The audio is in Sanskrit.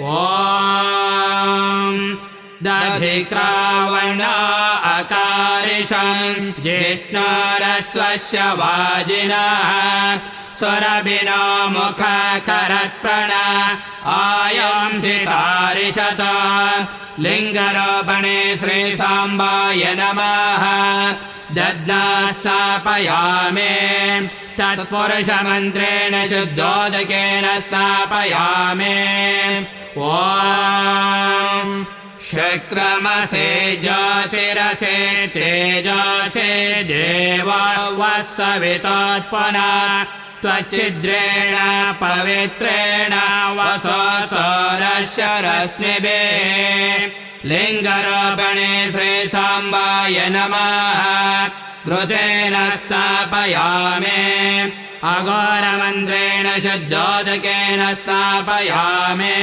ॐ दधिक्रावण अकारिषं जिष्णुरस्वस्य वाजिनः सुरभिनो मुखकरत्प्रण आयंसितारिषत लिङ्गरोपणे श्रीसाम्बाय नमः दध्नास्थापयामि तत्पुरुषमन्त्रेण शुद्धोदकेन स्थापयामि ॐ शुक्रमसे ज्योतिरसे तेजसे देववस्सवितोत्पन्ना त्वच्छिद्रेण पवित्रेण वसोऽसोरस्य रश्मिभिः लिङ्गरोपणे श्रीसाम्बाय नमः घृतेन स्थापयामि अघोरमन्त्रेण शुद्धोदकेन स्थापयामि।